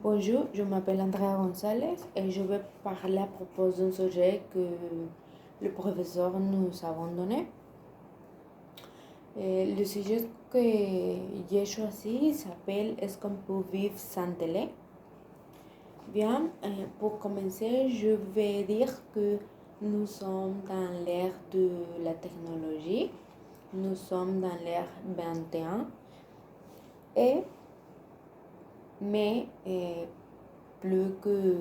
Bonjour, je m'appelle Andrea González et je vais parler à propos d'un sujet que le professeur nous a donné. Le sujet que j'ai choisi s'appelle Est-ce qu'on peut vivre sans télé? Bien, pour commencer, je vais dire que nous sommes dans l'ère de la technologie, nous sommes dans l'ère 21 et mais plus que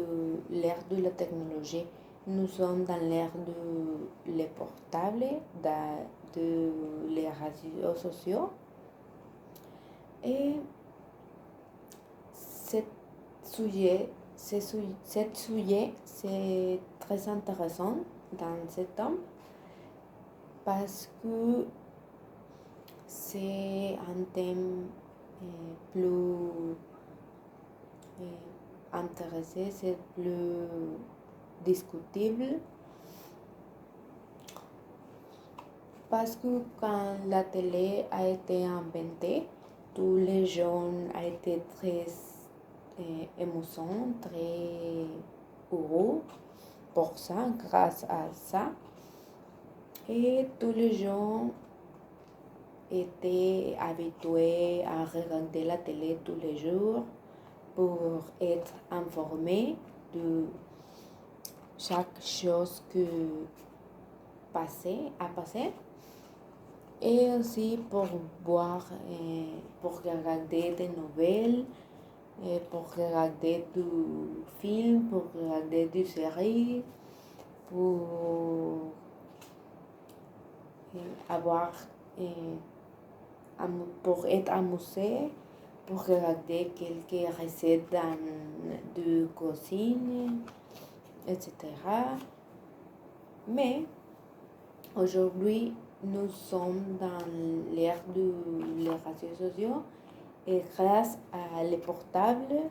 l'ère de la technologie, nous sommes dans l'ère de les portables, de les réseaux sociaux. Et ce sujet, c'est très intéressant dans ce temps parce que c'est un thème plus intéressé, c'est plus discutible parce que quand la télé a été inventée, tous les jeunes ont été très émouvants, très heureux pour ça, grâce à ça. Et tous les gens étaient habitués à regarder la télé tous les jours pour être informés de chaque chose que a passé et aussi pour voir, pour regarder des nouvelles, pour regarder du film, pour regarder des séries, pour avoir, pour être amusé, pour regarder quelques recettes de cuisine, etc. Mais aujourd'hui, nous sommes dans l'ère des réseaux sociaux et grâce à les portables,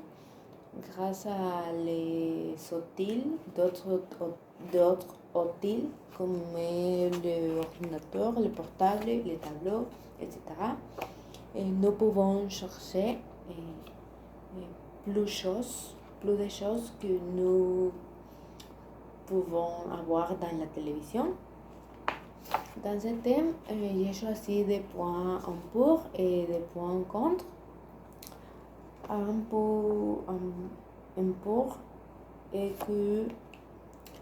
grâce à les outils, d'autres outils comme l'ordinateur, le portable, les tableaux, etc. Et nous pouvons chercher plus de choses que nous pouvons avoir dans la télévision. Dans ce thème, j'ai choisi des points en pour et des points en contre. Un pour est que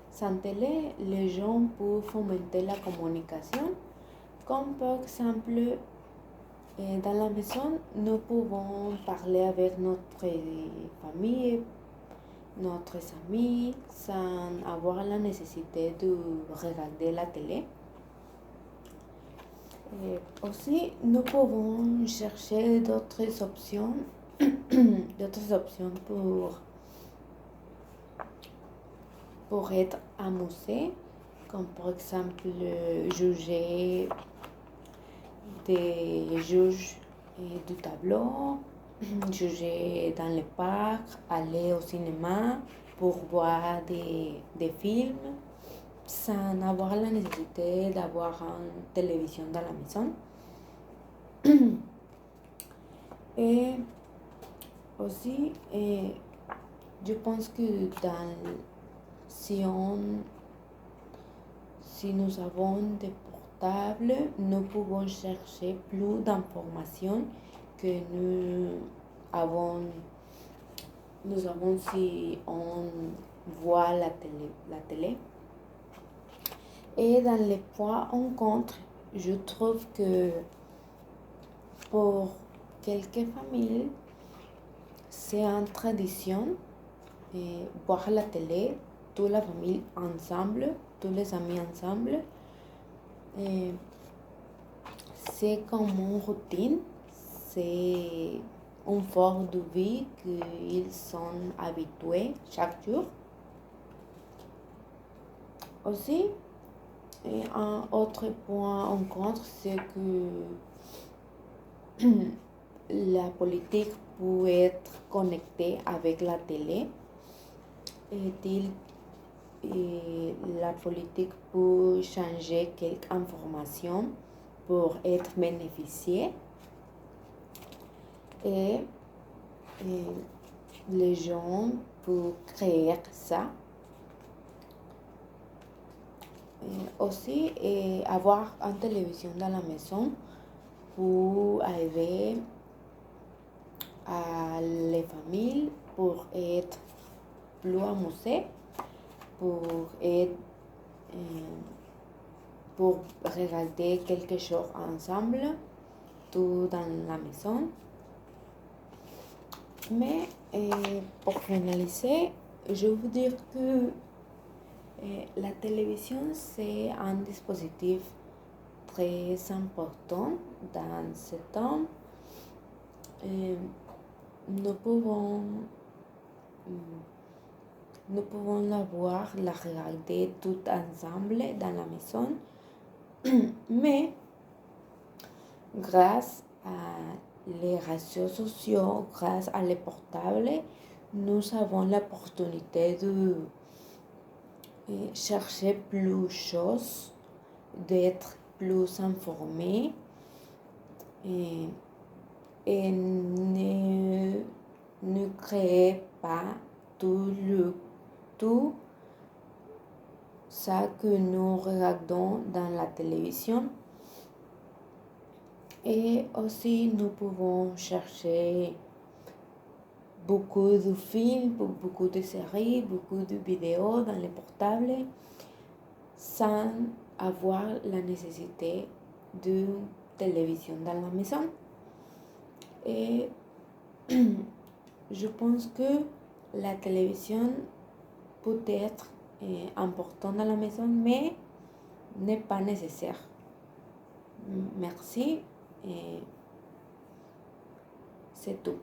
sans télé, les gens peuvent fomenter la communication, comme par exemple dans la maison, nous pouvons parler avec notre famille, notre amis, sans avoir la nécessité de regarder la télé. Et aussi, nous pouvons chercher d'autres options, pour être amusés, comme par exemple juger des juges du tableau, juger dans le parc, aller au cinéma pour voir des films sans avoir la nécessité d'avoir une télévision dans la maison. Et aussi, je pense que si nous avons des portables, nous pouvons chercher plus d'informations que nous avons si on voit la télé. Et dans les points en contre, je trouve que pour quelques familles, c'est une tradition voir la télé, toute la famille ensemble, tous les amis ensemble. C'est comme une routine, c'est une forme de vie qu'ils sont habitués chaque jour. Aussi, un autre point en contre, c'est que la politique peut être connectée avec la télé et la politique peut changer quelques informations pour être bénéficiée et les gens pour créer ça. Aussi, avoir une télévision dans la maison pour aider à les familles pour être plus amusées, pour être, pour regarder quelque chose ensemble, tout dans la maison. Mais pour finaliser, je veux dire que la télévision, c'est un dispositif très important dans ce temps. Nous pouvons, nous pouvons la voir, la regarder tout ensemble dans la maison, mais grâce à les réseaux sociaux, grâce à les portables, nous avons l'opportunité de chercher plus de choses, d'être plus informés et ne créer pas tout ça que nous regardons dans la télévision. Et aussi, nous pouvons chercher beaucoup de films, beaucoup de séries, beaucoup de vidéos dans les portables sans avoir la nécessité d'une télévision dans la maison. Et je pense que la télévision peut être importante dans la maison, mais n'est pas nécessaire. Merci et c'est tout.